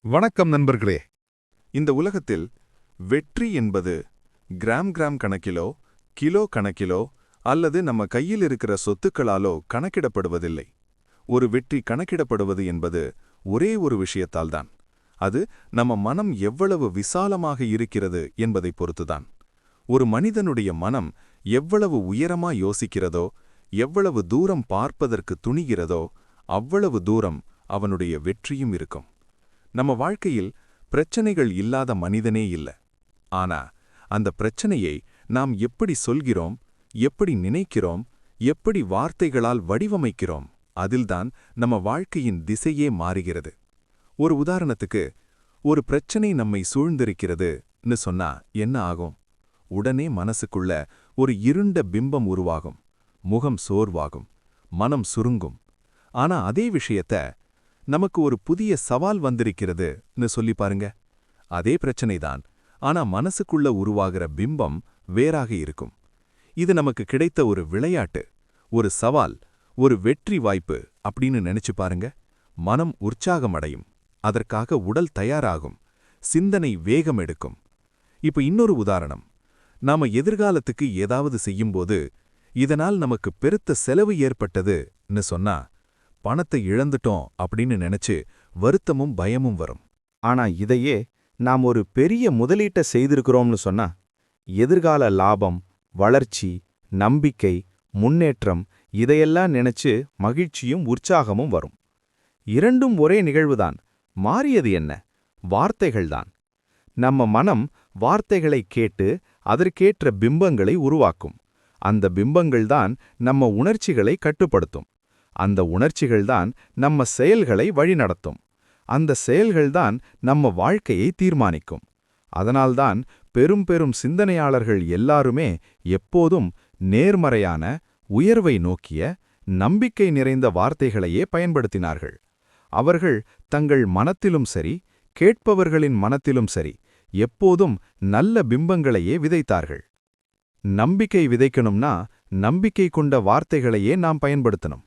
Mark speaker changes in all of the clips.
Speaker 1: வணக்கம் நண்பர்களே. இந்த உலகத்தில் வெற்றி என்பது கிராம் கணக்கிலோ கிலோ கணக்கிலோ அல்லது நம்ம கையில் இருக்கிற சொத்துக்களாலோ கணக்கிடப்படுவதில்லை. ஒரு வெற்றி கணக்கிடப்படுவது என்பது ஒரே ஒரு விஷயத்தால்தான். அது நம்ம மனம் எவ்வளவு விசாலமாக இருக்கிறது என்பதை பொறுத்துதான். ஒரு மனிதனுடைய மனம் எவ்வளவு உயரமா யோசிக்கிறதோ, எவ்வளவு தூரம் பார்ப்பதற்கு துணிகிறதோ, அவ்வளவு தூரம் அவனுடைய வெற்றியும் இருக்கும். நம்ம வாழ்க்கையில் பிரச்சனைகள் இல்லாத மனிதனே இல்ல. ஆனா அந்த பிரச்சனையை நாம் எப்படி சொல்கிறோம், எப்படி நினைக்கிறோம், எப்படி வார்த்தைகளால் வடிவமைக்கிறோம், அதில்தான் நம்ம வாழ்க்கையின் திசையே மாறுகிறது. ஒரு உதாரணத்துக்கு, ஒரு பிரச்சனை நம்மை சூழ்ந்திருக்கிறதுன்னு சொன்னா என்ன ஆகும்? உடனே மனசுக்குள்ள ஒரு இருண்ட பிம்பம் உருவாகும், முகம் சோர்வாகும், மனம் சுருங்கும். ஆனா அதே விஷயத்த நமக்கு ஒரு புதிய சவால் வந்திருக்கிறதுன்னு சொல்லி பாருங்க. அதே பிரச்சனைதான், ஆனா மனசுக்குள்ள உருவாகிற பிம்பம் வேறாக இருக்கும். இது நமக்கு கிடைத்த ஒரு விளையாட்டு, ஒரு சவால், ஒரு வெற்றி வாய்ப்பு அப்படின்னு நினைச்சு பாருங்க. மனம் உற்சாகமடையும், அதற்காக உடல் தயாராகும், சிந்தனை வேகம் எடுக்கும். இப்ப இன்னொரு உதாரணம். நாம எதிர்காலத்துக்கு ஏதாவது செய்யும்போது, இதனால் நமக்கு பெருத்த செலவு ஏற்பட்டதுன்னு சொன்னா, பணத்தை இழந்துட்டோம் அப்படின்னு நினைச்சு வருத்தமும் பயமும் வரும்.
Speaker 2: ஆனா இதையே நாம் ஒரு பெரிய முதலீட்ட செய்திருக்கிறோம்னு சொன்னா, எதிர்கால லாபம், வளர்ச்சி, நம்பிக்கை, முன்னேற்றம் இதையெல்லாம் நினைச்சு மகிழ்ச்சியும் உற்சாகமும் வரும். இரண்டும் ஒரே நிகழ்வுதான். மாறியது என்ன? வார்த்தைகள்தான். நம்ம மனம் வார்த்தைகளை கேட்டு அதற்கேற்ற பிம்பங்களை உருவாக்கும். அந்த பிம்பங்கள்தான் நம்ம உணர்ச்சிகளை கட்டுப்படுத்தும். அந்த உணர்ச்சிகள்தான் நம்ம செயல்களை வழிநடத்தும். அந்த செயல்கள்தான் நம்ம வாழ்க்கையை தீர்மானிக்கும். அதனால்தான் பெரும் சிந்தனையாளர்கள் எல்லாருமே எப்போதும் நேர்மறையான, உயர்வை நோக்கிய, நம்பிக்கை நிறைந்த வார்த்தைகளையே பயன்படுத்தினார்கள். அவர்கள் தங்கள் மனத்திலும் சரி, கேட்பவர்களின் மனத்திலும் சரி, எப்போதும் நல்ல பிம்பங்களையே விதைத்தார்கள். நம்பிக்கை விதைக்கணும்னா நம்பிக்கை கொண்ட வார்த்தைகளையே நாம் பயன்படுத்தணும்.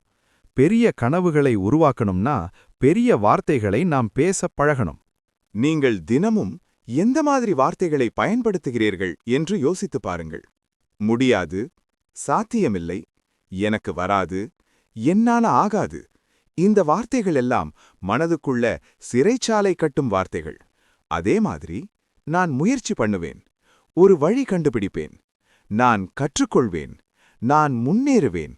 Speaker 2: பெரிய கனவுகளை உருவாக்கணும்னா பெரிய வார்த்தைகளை நாம் பேசப் பழகணும்.
Speaker 3: நீங்கள் தினமும் எந்த மாதிரி வார்த்தைகளை பயன்படுத்துகிறீர்கள் என்று யோசித்துப் பாருங்கள். முடியாது, சாத்தியமில்லை, எனக்கு வராது, என்னால ஆகாது. இந்த வார்த்தைகள் எல்லாம் மனதுக்குள்ள சிறைச்சாலை கட்டும் வார்த்தைகள். அதே மாதிரி, நான் முயற்சி பண்ணுவேன், ஒரு வழி கண்டுபிடிப்பேன், நான் கற்றுக்கொள்வேன், நான் முன்னேறுவேன்.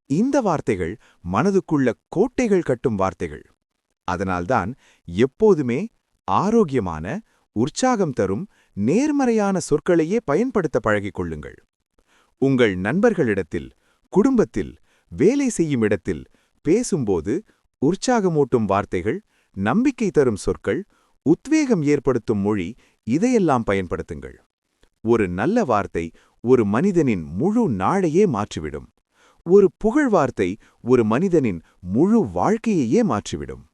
Speaker 3: இந்த வார்த்தைகள் மனதுக்குள்ள கோட்டைகள் கட்டும் வார்த்தைகள். அதனால்தான் எப்போதுமே ஆரோக்கியமான, உற்சாகம் தரும், நேர்மறையான சொற்களையே பயன்படுத்த பழகிக் கொள்ளுங்கள். உங்கள் நண்பர்களிடத்தில், குடும்பத்தில், வேலை செய்யும் இடத்தில் பேசும்போது உற்சாகமூட்டும் வார்த்தைகள், நம்பிக்கை தரும் சொற்கள், உத்வேகம் ஏற்படுத்தும் மொழி இதையெல்லாம் பயன்படுத்துங்கள். ஒரு நல்ல வார்த்தை ஒரு மனிதனின் முழு நாளையே மாற்றிவிடும். ஒரு புகழ் வார்த்தை ஒரு மனிதனின் முழு வாழ்க்கையையே மாற்றிவிடும்.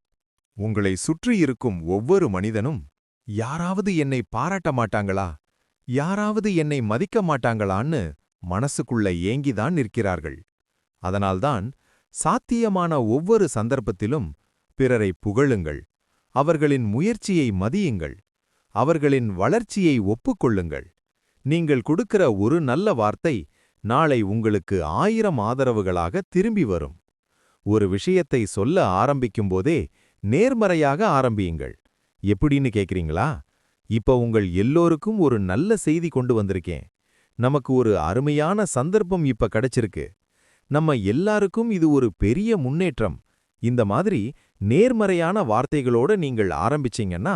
Speaker 1: உங்களை சுற்றி இருக்கும் ஒவ்வொரு மனிதனும், யாராவது என்னை பாராட்ட மாட்டாங்களா, யாராவது என்னை மதிக்க மாட்டாங்களான்னு மனசுக்குள்ள ஏங்கிதான் நிற்கிறார்கள். அதனால்தான் சாத்தியமான ஒவ்வொரு சந்தர்ப்பத்திலும் பிறரை புகழுங்கள், அவர்களின் முயற்சியை மதியுங்கள், அவர்களின் வளர்ச்சியை ஒப்புக்கொள்ளுங்கள். நீங்கள் கொடுக்கிற ஒரு நல்ல வார்த்தை நாளை உங்களுக்கு 1000 ஆதரவுகளாக திரும்பி வரும். ஒரு விஷயத்தை சொல்ல ஆரம்பிக்கும்போதே நேர்மறையாக ஆரம்பியுங்கள். எப்படின்னு கேக்குறீங்களா? இப்ப உங்கள் எல்லோருக்கும் ஒரு நல்ல செய்தி கொண்டு வந்திருக்கேன். நமக்கு ஒரு அருமையான சந்தர்ப்பம் இப்ப கிடைச்சிருக்கு. நம்ம எல்லாருக்கும் இது ஒரு பெரிய முன்னேற்றம். இந்த மாதிரி நேர்மறையான வார்த்தைகளோட நீங்கள் ஆரம்பிச்சீங்கன்னா,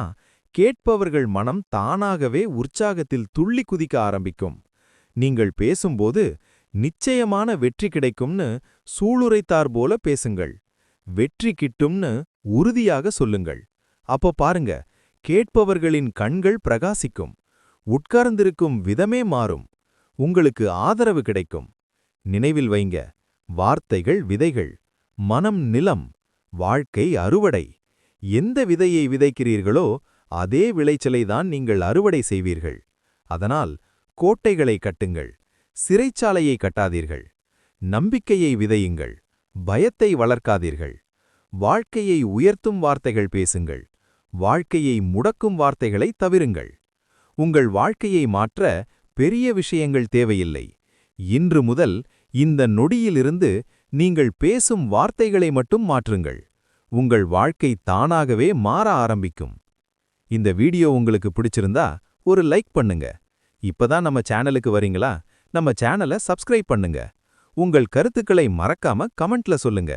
Speaker 1: கேட்பவர்கள் மனம் தானாகவே உற்சாகத்தில் துள்ளி குதிக்க ஆரம்பிக்கும். நீங்கள் பேசும்போது நிச்சயமான வெற்றி கிடைக்கும்னு சூளுரைத்தார் போல பேசுங்கள். வெற்றி கிட்டும்னு உறுதியாக சொல்லுங்கள். அப்போ பாருங்க, கேட்பவர்களின் கண்கள் பிரகாசிக்கும், உட்கார்ந்திருக்கும் விதமே மாறும், உங்களுக்கு ஆதரவு கிடைக்கும். நினைவில் வைங்க, வார்த்தைகள் விதைகள், மனம் நிலம், வாழ்க்கை அறுவடை. எந்த விதையை விதைக்கிறீர்களோ அதே விளைச்சலைதான் நீங்கள் அறுவடை செய்வீர்கள். அதனால் கோட்டைகளை கட்டுங்கள், சிறைச்சாலையை கட்டாதீர்கள். நம்பிக்கையை விதையுங்கள், பயத்தை வளர்க்காதீர்கள். வாழ்க்கையை உயர்த்தும் வார்த்தைகள் பேசுங்கள்,
Speaker 2: வாழ்க்கையை முடக்கும் வார்த்தைகளை தவிருங்கள். உங்கள் வாழ்க்கையை மாற்ற பெரிய விஷயங்கள் தேவையில்லை. இன்று முதல் இந்த நொடியிலிருந்து நீங்கள் பேசும் வார்த்தைகளை மட்டும் மாற்றுங்கள். உங்கள் வாழ்க்கை தானாகவே மாற ஆரம்பிக்கும். இந்த வீடியோ உங்களுக்கு பிடிச்சிருந்தா ஒரு லைக் பண்ணுங்க. இப்பதான் நம்ம சேனலுக்கு வரீங்களா? நம்ம சேனலை சப்ஸ்கிரைப் பண்ணுங்க. உங்கள் கருத்துக்களை மறக்காம கமெண்ட்ல சொல்லுங்க.